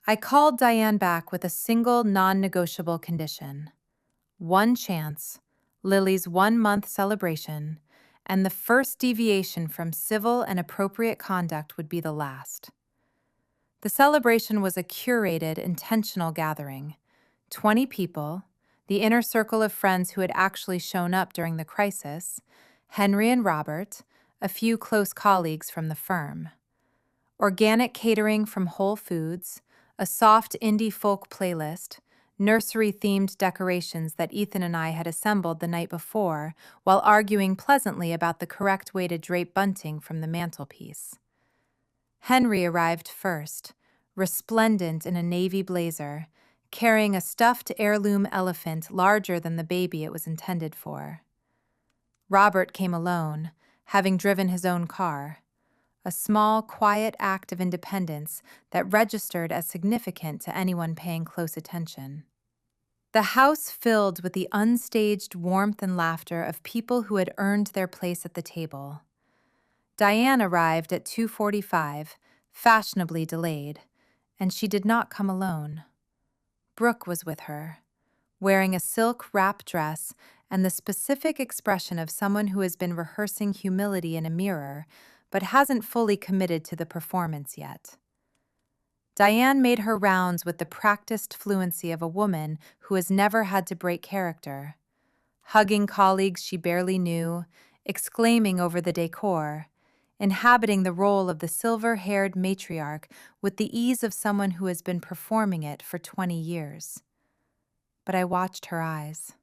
I called Diane back with a single non-negotiable condition. 1 chance, Lily's 1-month celebration, and the first deviation from civil and appropriate conduct would be the last. The celebration was a curated, intentional gathering. 20 people, the inner circle of friends who had actually shown up during the crisis, Henry and Robert, a few close colleagues from the firm. Organic catering from Whole Foods, a soft indie folk playlist, nursery-themed decorations that Ethan and I had assembled the night before while arguing pleasantly about the correct way to drape bunting from the mantelpiece. Henry arrived first, resplendent in a navy blazer, carrying a stuffed heirloom elephant larger than the baby it was intended for. Robert came alone, having driven his own car, a small, quiet act of independence that registered as significant to anyone paying close attention. The house filled with the unstaged warmth and laughter of people who had earned their place at the table. Diane arrived at 2:45, fashionably delayed, and she did not come alone. Brooke was with her, wearing a silk wrap dress and the specific expression of someone who has been rehearsing humility in a mirror but hasn't fully committed to the performance yet. Diane made her rounds with the practiced fluency of a woman who has never had to break character, hugging colleagues she barely knew, exclaiming over the decor, inhabiting the role of the silver-haired matriarch with the ease of someone who has been performing it for 20 years. But I watched her eyes.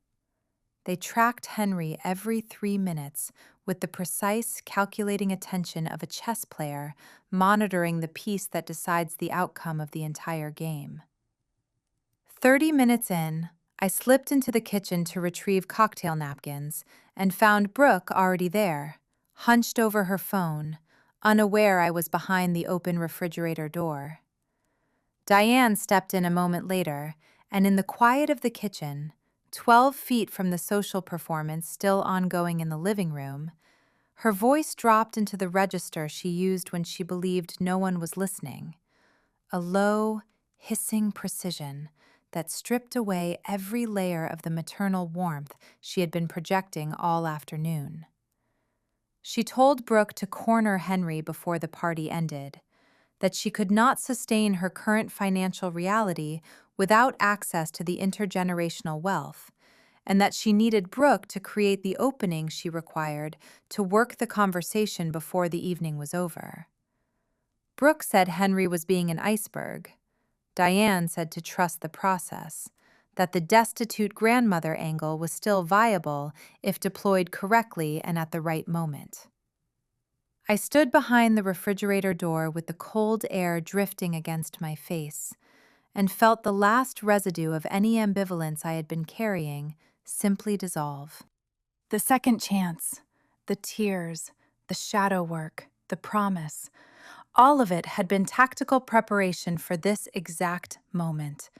They tracked Henry every 3 minutes with the precise, calculating attention of a chess player monitoring the piece that decides the outcome of the entire game. 30 minutes in, I slipped into the kitchen to retrieve cocktail napkins and found Brooke already there, hunched over her phone, unaware I was behind the open refrigerator door. Diane stepped in a moment later, and in the quiet of the kitchen, 12 feet from the social performance still ongoing in the living room, her voice dropped into the register she used when she believed no one was listening, a low, hissing precision that stripped away every layer of the maternal warmth she had been projecting all afternoon. She told Brooke to corner Henry before the party ended, that she could not sustain her current financial reality without access to the intergenerational wealth, and that she needed Brooke to create the opening she required to work the conversation before the evening was over. Brooke said Henry was being an iceberg. Diane said to trust the process, that the destitute grandmother angle was still viable if deployed correctly and at the right moment. I stood behind the refrigerator door with the cold air drifting against my face, and felt the last residue of any ambivalence I had been carrying simply dissolve. The second chance, the tears, the shadow work, the promise, all of it had been tactical preparation for this exact moment,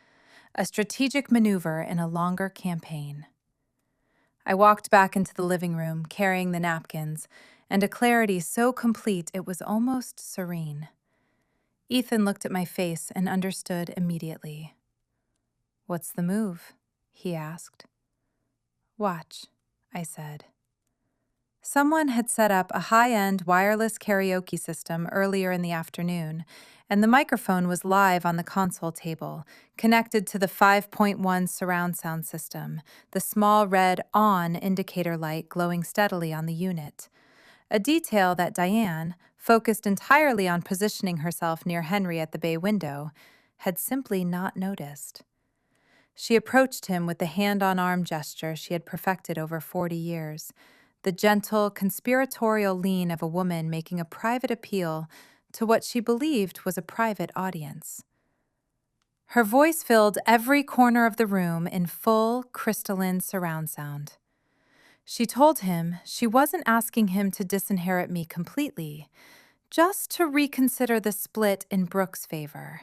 a strategic maneuver in a longer campaign. I walked back into the living room, carrying the napkins, and a clarity so complete it was almost serene. Ethan looked at my face and understood immediately. "What's the move?" he asked. "Watch," I said. Someone had set up a high-end wireless karaoke system earlier in the afternoon, and the microphone was live on the console table, connected to the 5.1 surround sound system, the small red ON indicator light glowing steadily on the unit. A detail that Diane, focused entirely on positioning herself near Henry at the bay window, had simply not noticed. She approached him with the hand-on-arm gesture she had perfected over 40 years, the gentle, conspiratorial lean of a woman making a private appeal to what she believed was a private audience. Her voice filled every corner of the room in full, crystalline surround sound. She told him she wasn't asking him to disinherit me completely, just to reconsider the split in Brooke's favor,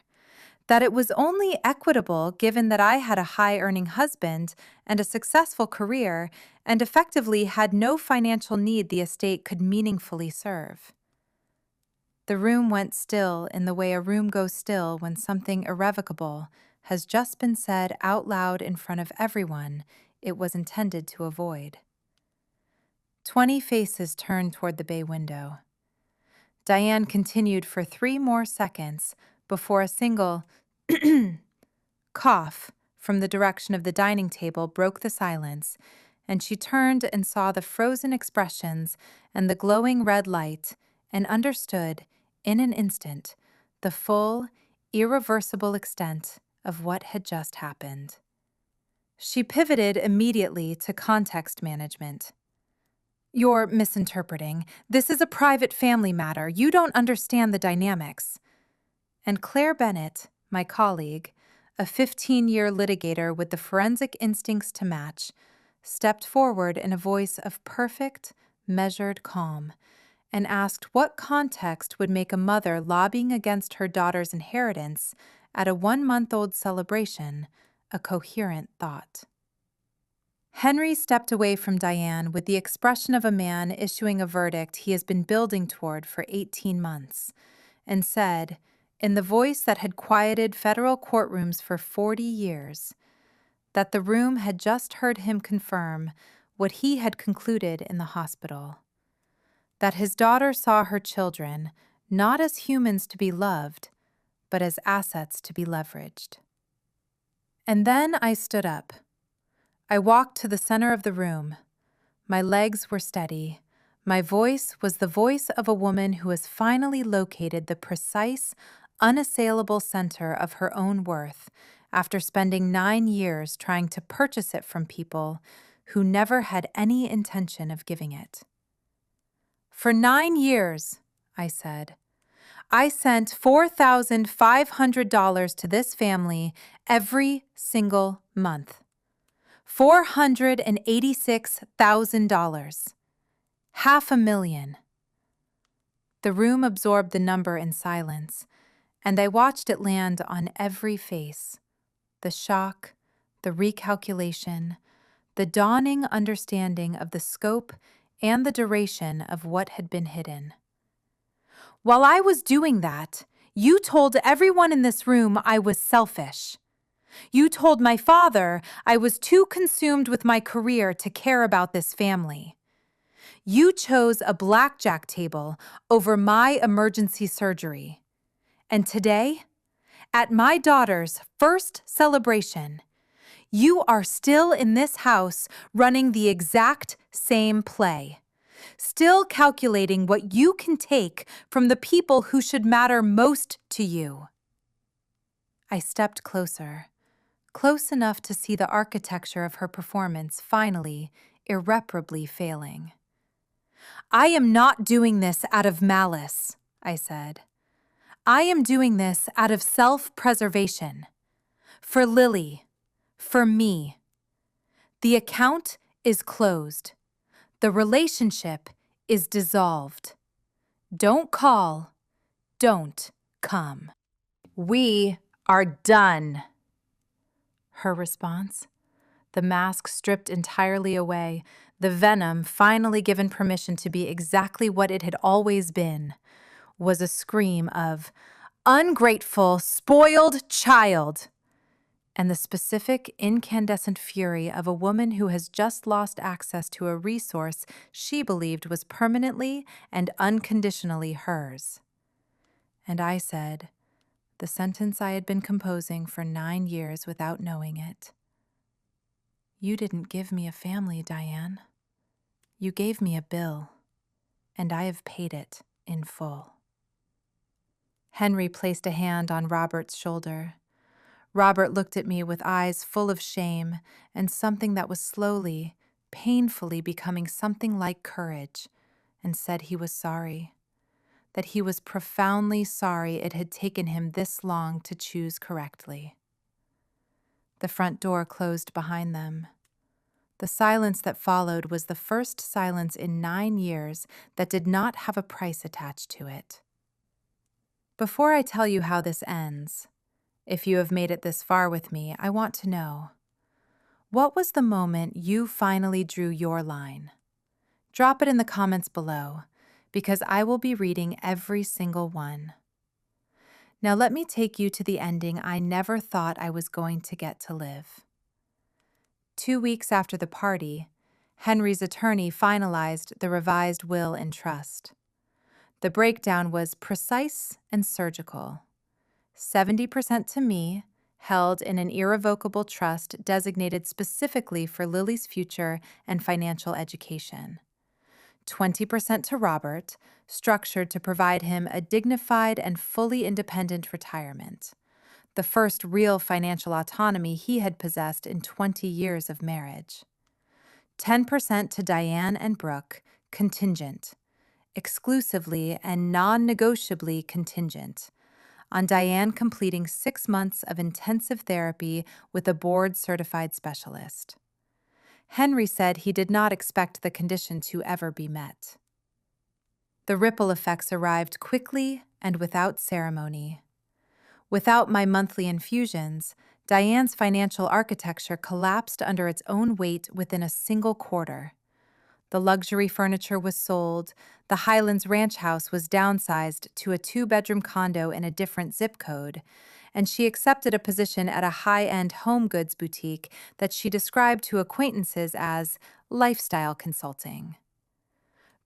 that it was only equitable given that I had a high-earning husband and a successful career and effectively had no financial need the estate could meaningfully serve. The room went still in the way a room goes still when something irrevocable has just been said out loud in front of everyone it was intended to avoid. 20 faces turned toward the bay window. Diane continued for 3 more seconds before a single cough from the direction of the dining table broke the silence, and she turned and saw the frozen expressions and the glowing red light and understood, in an instant, the full, irreversible extent of what had just happened. She pivoted immediately to context management. "You're misinterpreting. This is a private family matter. You don't understand the dynamics." And Claire Bennett, my colleague, a 15-year litigator with the forensic instincts to match, stepped forward in a voice of perfect, measured calm and asked what context would make a mother lobbying against her daughter's inheritance at a 1-month-old celebration a coherent thought. Henry stepped away from Diane with the expression of a man issuing a verdict he has been building toward for 18 months, and said, in the voice that had quieted federal courtrooms for 40 years, that the room had just heard him confirm what he had concluded in the hospital, that his daughter saw her children not as humans to be loved, but as assets to be leveraged. And then I stood up. I walked to the center of the room. My legs were steady. My voice was the voice of a woman who has finally located the precise, unassailable center of her own worth after spending 9 years trying to purchase it from people who never had any intention of giving it. "For 9 years," I said, "I sent $4,500 to this family every single month. $486,000. $500,000. The room absorbed the number in silence, and I watched it land on every face. The shock, the recalculation, the dawning understanding of the scope and the duration of what had been hidden. While I was doing that, you told everyone in this room I was selfish. You told my father I was too consumed with my career to care about this family. You chose a blackjack table over my emergency surgery. And today, at my daughter's first celebration, you are still in this house running the exact same play, still calculating what you can take from the people who should matter most to you." I stepped closer, close enough to see the architecture of her performance finally, irreparably failing. "I am not doing this out of malice," I said. "I am doing this out of self-preservation. For Lily. For me. The account is closed. The relationship is dissolved. Don't call. Don't come. We are done." Her response? The mask stripped entirely away, the venom finally given permission to be exactly what it had always been, was a scream of, "Ungrateful, spoiled child!" and the specific, incandescent fury of a woman who has just lost access to a resource she believed was permanently and unconditionally hers. And I said, the sentence I had been composing for 9 years without knowing it, "You didn't give me a family, Diane. You gave me a bill, and I have paid it in full." Henry placed a hand on Robert's shoulder. Robert looked at me with eyes full of shame and something that was slowly, painfully becoming something like courage, and said he was sorry, that he was profoundly sorry it had taken him this long to choose correctly. The front door closed behind them. The silence that followed was the first silence in 9 years that did not have a price attached to it. Before I tell you how this ends, if you have made it this far with me, I want to know, what was the moment you finally drew your line? Drop it in the comments below, because I will be reading every single one. Now let me take you to the ending I never thought I was going to get to live. 2 weeks after the party, Henry's attorney finalized the revised will and trust. The breakdown was precise and surgical. 70% to me, held in an irrevocable trust designated specifically for Lily's future and financial education. 20% to Robert, structured to provide him a dignified and fully independent retirement, the first real financial autonomy he had possessed in 20 years of marriage. 10% to Diane and Brooke, contingent, exclusively and non-negotiably contingent, on Diane completing 6 months of intensive therapy with a board-certified specialist. Henry said he did not expect the condition to ever be met. The ripple effects arrived quickly and without ceremony. Without my monthly infusions, Diane's financial architecture collapsed under its own weight within a single quarter. The luxury furniture was sold, the Highlands Ranch house was downsized to a 2-bedroom condo in a different zip code, and she accepted a position at a high-end home goods boutique that she described to acquaintances as lifestyle consulting.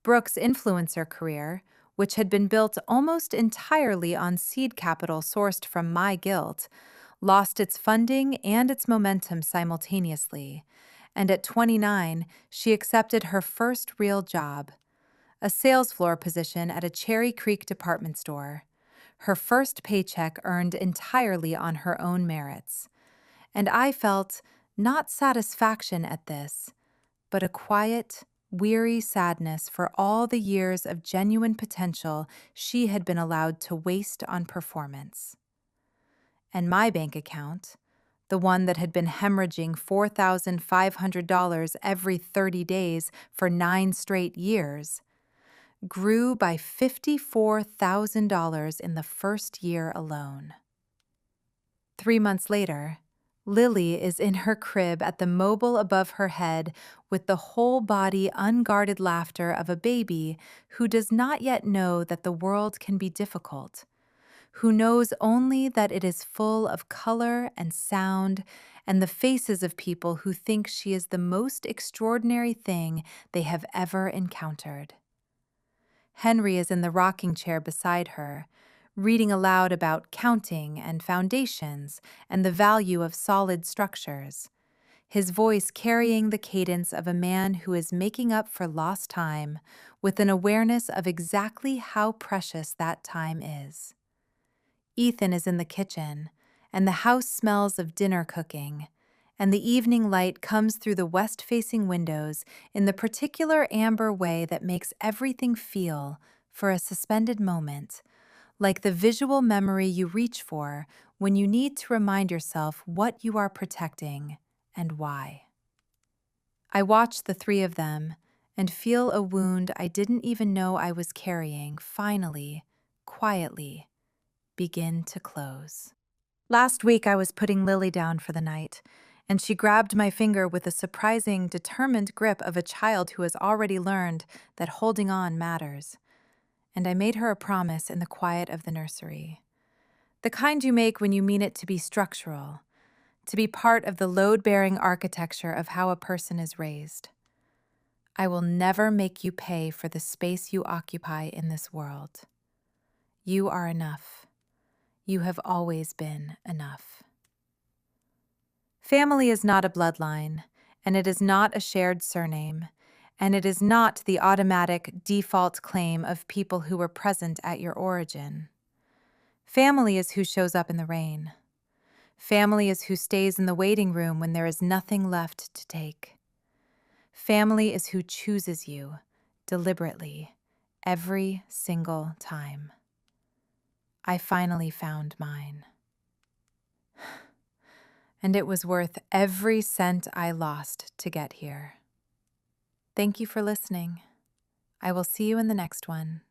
Brooke's influencer career, which had been built almost entirely on seed capital sourced from my guild, lost its funding and its momentum simultaneously, and at 29, she accepted her first real job, a sales floor position at a Cherry Creek department store, her first paycheck earned entirely on her own merits. And I felt not satisfaction at this, but a quiet, weary sadness for all the years of genuine potential she had been allowed to waste on performance. And my bank account, the one that had been hemorrhaging $4,500 every 30 days for 9 straight years, grew by $54,000 in the first year alone. 3 months later, Lily is in her crib at the mobile above her head with the whole-body, unguarded laughter of a baby who does not yet know that the world can be difficult, who knows only that it is full of color and sound and the faces of people who think she is the most extraordinary thing they have ever encountered. Henry is in the rocking chair beside her, reading aloud about counting and foundations and the value of solid structures, his voice carrying the cadence of a man who is making up for lost time with an awareness of exactly how precious that time is. Ethan is in the kitchen, and the house smells of dinner cooking, and the evening light comes through the west-facing windows in the particular amber way that makes everything feel, for a suspended moment, like the visual memory you reach for when you need to remind yourself what you are protecting and why. I watch the 3 of them and feel a wound I didn't even know I was carrying finally, quietly, begin to close. Last week I was putting Lily down for the night, and she grabbed my finger with a surprising, determined grip of a child who has already learned that holding on matters. And I made her a promise in the quiet of the nursery. The kind you make when you mean it to be structural, to be part of the load-bearing architecture of how a person is raised. I will never make you pay for the space you occupy in this world. You are enough. You have always been enough. Family is not a bloodline, and it is not a shared surname, and it is not the automatic default claim of people who were present at your origin. Family is who shows up in the rain. Family is who stays in the waiting room when there is nothing left to take. Family is who chooses you, deliberately, every single time. I finally found mine. And it was worth every cent I lost to get here. Thank you for listening. I will see you in the next one.